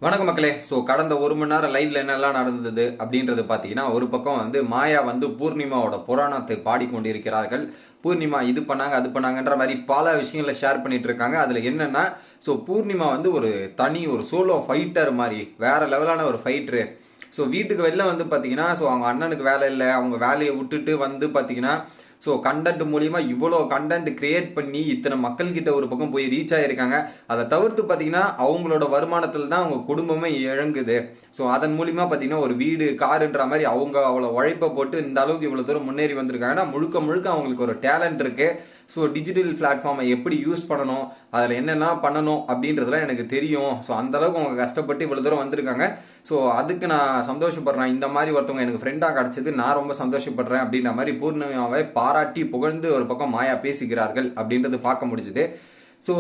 வணக்கம் மக்களே. ஸோ கடந்த ஒரு மணி நேரம் லைவ்ல என்னெல்லாம் நடந்தது அப்படின்றது பார்த்தீங்கன்னா, ஒரு பக்கம் மாயா பூர்ணிமாவோட புராணத்தை பாடிக்கொண்டிருக்கிறார்கள். பூர்ணிமா இது பண்ணாங்க அது பண்ணாங்கன்ற மாதிரி பல விஷயங்களை ஷேர் பண்ணிட்டு இருக்காங்க. அதுல என்னன்னா, ஸோ பூர்ணிமா ஒரு சோலோ ஃபைட்டர் மாதிரி வேற லெவலான ஒரு ஃபைட்டரு. ஸோ வீட்டுக்கு வெளில பார்த்தீங்கன்னா, ஸோ அவங்க அண்ணனுக்கு வேலை இல்லை, அவங்க வேலையை விட்டுட்டு பார்த்தீங்கன்னா, ஸோ கண்டென்ட் மூலியமா இவ்வளோ கண்டென்ட் கிரியேட் பண்ணி இத்தனை மக்கள் கிட்ட ஒரு பக்கம் போய் ரீச் ஆயிருக்காங்க. அதை தவிர்த்து பார்த்தீங்கன்னா அவங்களோட வருமானத்தில் தான் அவங்க குடும்பமே இழங்குது. ஸோ அதன் மூலியமா பார்த்தீங்கன்னா ஒரு வீடு காருன்ற மாதிரி அவங்க அவ்வளோ உழைப்பை போட்டு இந்த அளவுக்கு இவ்வளோ தூரம் முன்னேறி வந்திருக்காங்கன்னா முழுக்க முழுக்க அவங்களுக்கு ஒரு டேலண்ட் இருக்கு. ஸோ டிஜிட்டல் பிளாட்ஃபார்மை எப்படி யூஸ் பண்ணணும், அதில் என்னென்ன பண்ணணும் அப்படின்றதுலாம் எனக்கு தெரியும். ஸோ அந்த அளவுக்கு அவங்க கஷ்டப்பட்டு இவ்வளோ தூரம் வந்திருக்காங்க. ஸோ அதுக்கு நான் சந்தோஷப்படுறேன். இந்த மாதிரி ஒருத்தவங்க எனக்கு ஃப்ரெண்டாக கிடைச்சது நான் ரொம்ப சந்தோஷப்படுறேன் அப்படின்ற மாதிரி பூர்ணிமாவை பாராட்டி புகழ்ந்து ஒரு பக்கம் மாயா பேசிக்கிறார்கள் அப்படின்றது பார்க்க முடிஞ்சுது. ஸோ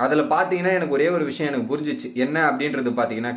அதில் பார்த்தீங்கன்னா எனக்கு ஒரே ஒரு விஷயம் எனக்கு புரிஞ்சிச்சு. என்ன அப்படின்றது பார்த்தீங்கன்னா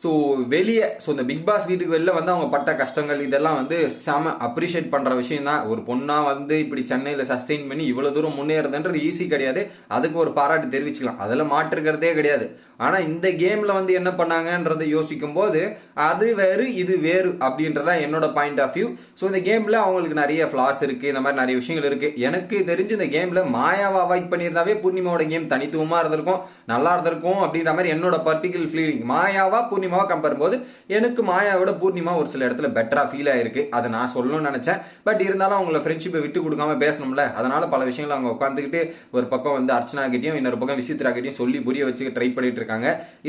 ஸோ வெளியே இந்த பிக் பாஸ் வீட்டுக்கு வெளில அவங்க பட்ட கஷ்டங்கள் இதெல்லாம் செம அப்ரிஷியேட் பண்ற விஷயம் தான். ஒரு பொண்ணா இப்படி சென்னையில சஸ்டெயின் பண்ணி இவ்வளவு தூரம் முன்னேறதுன்றது ஈஸி கிடையாது. அதுக்கு ஒரு பாராட்டு தெரிவிச்சுக்கலாம், அதில் மாற்றுக்கிறதே கிடையாது. ஆனா இந்த கேம்ல என்ன பண்ணாங்கன்றதை யோசிக்கும் போது அது வேறு இது வேறு அப்படின்றதான் என்னோட பாயிண்ட் ஆஃப் வியூ. ஸோ இந்த கேம்ல அவங்களுக்கு நிறைய ஃபிளாஸ் இருக்கு, இந்த மாதிரி நிறைய விஷயங்கள் இருக்கு. எனக்கு தெரிஞ்சு இந்த கேம்ல மாயாவை அவாய்ட் பண்ணியிருந்தாவே பூர்ணிமாவோட கேம் தனித்துவமா இருந்திருக்கும், நல்லா இருந்திருக்கும் அப்படின்ற மாதிரி என்னோட பர்டிகுலர் ஃபீலிங். மாயாவா பூர்ணிமாவா கம்பேர் போது எனக்கு மாயாவோட பூர்ணிமா ஒரு சில இடத்துல பெட்டரா ஃபீல் ஆயிருக்கு. அதை நான் சொல்லணும்னு நினைச்சேன். பட் இருந்தாலும் அவங்கள ஃப்ரெண்ட்ஷிப்பை விட்டு கொடுக்காம பேசணும்ல, அதனால பல விஷயங்கள் அவங்க உட்காந்துக்கிட்டு ஒரு பக்கம் அர்ச்சனா கிட்டையும் இன்னொரு பக்கம் விசித்ரா கிட்டையும் சொல்லி புரிய வச்சு ட்ரை பண்ணிட்டு இருக்காங்க.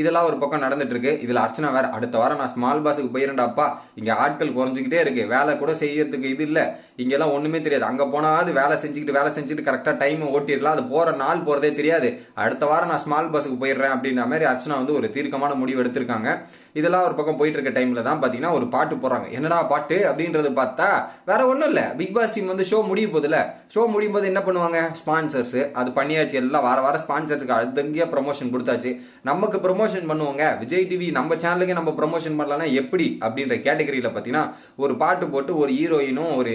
இதெல்லாம் ஒரு பக்கம் நடந்துட்டு இருக்கு. இதுல அர்ச்சனா வேற அடுத்த வாரம் நான் ஸ்மால் பாஸுக்கு போயிருந்தாப்பா, இங்க ஆட்கள் குறைஞ்சிக்கிட்டே இருக்கு, வேலை கூட செய்யறதுக்கு இது இல்ல, இங்கெல்லாம் ஒண்ணுமே தெரியாது, அங்க போனாவது வேலை செஞ்சுக்கிட்டு கரெக்டா டைம் ஓட்டிடலாம், அது போற நாள் போறதே தெரியாது, அடுத்த வாரம் நான் ஸ்மால் பாஸுக்கு போயிடுறேன் அப்படின்ற மாதிரி அர்ச்சனா ஒரு தீர்க்கமான முடிவு எடுத்திருக்காங்க. இதெல்லாம் ஒரு பக்கம் போயிட்டு இருக்க டைம்ல தான் பாத்தீங்கன்னா ஒரு பாட்டு போடுறாங்க. என்னடா பாட்டு அப்படின்றது பார்த்தா வேற ஒண்ணும் இல்ல, பிக் பாஸ் டீம் ஷோ முடியும் போதுல, ஷோ முடியும் போது என்ன பண்ணுவாங்க, ஸ்பான்சர்ஸ் அது பண்ணியாச்சு, எல்லாம் வார ஸ்பான்சர்ஸ்க்கு அதுங்கேயே ப்ரமோஷன் கொடுத்தாச்சு. நமக்கு ப்ரமோஷன் பண்ணுவாங்க விஜய் டிவி, நம்ம சேனலுக்கு நம்ம ப்ரமோஷன் பண்ணலன்னா எப்படி அப்படின்ற கேட்டகரியில பாத்தீங்கன்னா ஒரு பாட்டு போட்டு ஒரு ஹீரோயினும் ஒரு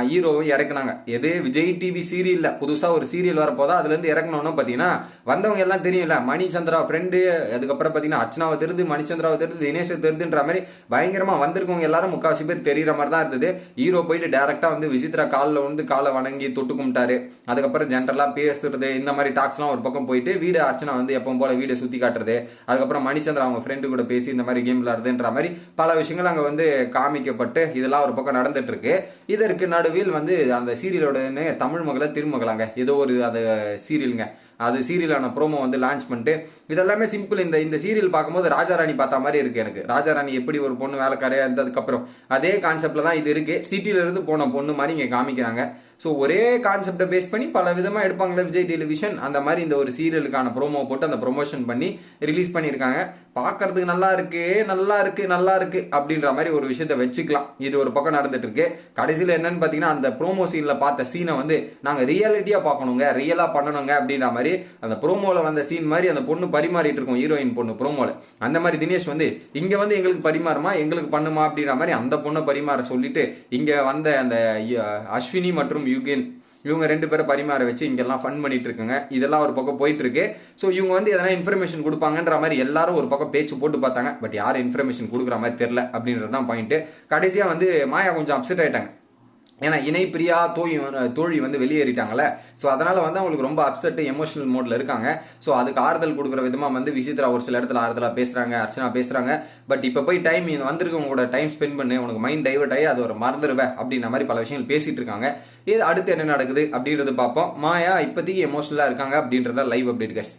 ஹீரோவும் இறக்குனாங்க. எது விஜய் டிவி சீரியல்ல புதுசா ஒரு சீரியல் வரப்போதா அதுல இருந்து இறக்கணும்னு பாத்தீங்கன்னா வந்தவங்க எல்லாம் தெரியும்ல, மணிச்சந்திரா ஃப்ரெண்டு, அதுக்கப்புறம் பாத்தீங்கன்னா அர்ச்சனாவை தெரியுது, மணிச்சந்திராவை தெரியுது, தினேஷை தெரியுதுன்ற மாதிரி பயங்கரமா வந்திருக்கவங்க எல்லாரும் முக்காசி பேர் தெரியற மாதிரி தான் இருந்தது. ஹீரோ போயிட்டு டைரக்டா விசித்ரா காலை வணங்கி தொட்டு கும்பிட்டாரு. அதுக்கப்புறம் ஜென்ரலா பேசுறது இந்த மாதிரி டாக்ஸ் எல்லாம் ஒரு பக்கம் போயிட்டு வீடு அர்ச்சனா எப்பவும் போல வீடை சுத்தி காட்டுறது, அதுக்கப்புறம் மணிச்சந்திரா அவங்க ஃப்ரெண்டு கூட பேசி இந்த மாதிரி கேம் விளையாடுறதுன்ற மாதிரி பல விஷயங்கள் அங்க காமிக்கப்பட்டு இதெல்லாம் ஒரு பக்கம் நடந்துட்டு இருக்கு. இதற்கு நடுவில் அந்த சீரியலோட தமிழ் மகள திருமகளாங்க ஏதோ ஒரு அது சீரியலுங்க, அது சீரியலான ப்ரோமோ லான்ச் பண்ணிட்டு இதெல்லாமே சிம்பிள். இந்த சீரியல் பார்க்கும்போது ராஜாராணி பார்த்த மாதிரி இருக்கு எனக்கு. ராஜாராணி எப்படி ஒரு பொண்ணு வேலைக்காரையா இருந்ததுக்கு அப்புறம் அதே கான்செப்ட்ல தான் இது இருக்கு. சிட்டில இருந்து போன பொண்ணு மாதிரி இங்க காமிக்கிறாங்க. ஸோ ஒரே கான்செப்டை பேஸ் பண்ணி பல விதமா எடுப்பாங்களே விஜய் டெலிவிஷன், அந்த மாதிரி இந்த ஒரு சீரியலுக்கான ப்ரோமோ போட்டு அந்த ப்ரொமோஷன் பண்ணி ரிலீஸ் பண்ணியிருக்காங்க. பார்க்கறதுக்கு நல்லா இருக்கு அப்படின்ற மாதிரி ஒரு விஷயத்த வச்சுக்கலாம். இது ஒரு பக்கம் நடந்துட்டு இருக்கு. கடைசியில் என்னன்னு பாத்தீங்கன்னா அந்த ப்ரோமோ சீன்ல பார்த்த சீனை நாங்க ரியாலிட்டியா பார்க்கணுங்க, ரியலா பண்ணணுங்க அப்படின்ற மாதிரி அந்த ப்ரோமோல வந்த சீன் மாதிரி அந்த பொண்ணு பரிமாறிட்டு இருக்கும், ஹீரோயின் பொண்ணு ப்ரோமோல. அந்த மாதிரி தினேஷ் இங்க எங்களுக்கு பரிமாறுமா, எங்களுக்கு பண்ணுமா அப்படின்ற மாதிரி அந்த பொண்ணை பரிமாற சொல்லிட்டு இங்க வந்த அந்த அஸ்வினி மற்றும் யுகேன் இவங்க ரெண்டு பேரும் பரிமாற வச்சு இங்கெல்லாம் ஃபன் பண்ணிட்டு இருக்காங்க. இதெல்லாம் ஒரு பக்கம் போயிட்டு இருக்கு. ஸோ இவங்க எதனா இன்ஃபர்மேஷன் கொடுப்பாங்கன்ற மாதிரி எல்லாரும் ஒரு பக்கம் பேச்சு போட்டு பார்த்தாங்க. பட் யாரும் இன்ஃபர்மேஷன் கொடுக்குற மாதிரி தெரியல அப்படின்றதான் பாயிண்ட். கடைசியா மாயா கொஞ்சம் அப்செட் ஆயிட்டாங்க. ஏன்னா இணை பிரியா தோழி வெளியேறிட்டாங்கல்ல. ஸோ அதனால அவங்களுக்கு ரொம்ப அப்செட் எமோஷனல் மோட்ல இருக்காங்க. ஸோ அதுக்கு ஆறுதல் கொடுக்குற விதமா விசித்ரா ஒரு சில இடத்துல ஆறுதலா பேசுறாங்க, அர்ச்சனா பேசுறாங்க. பட் இப்ப போய் டைம் வந்திருக்கவங்களோட டைம் ஸ்பெண்ட் பண்ணி உனக்கு மைண்ட் டைவர்ட் ஆகி அது ஒரு மறந்துடுவேன் அப்படின்ற மாதிரி பல விஷயங்கள் பேசிட்டு இருக்காங்க. இது அடுத்து என்ன நடக்குது அப்படின்றது பார்ப்போம். மாயா இப்போதைக்கு எமோஷனலா இருக்காங்க அப்படின்றத லைவ் அப்டேட் கைஸ்.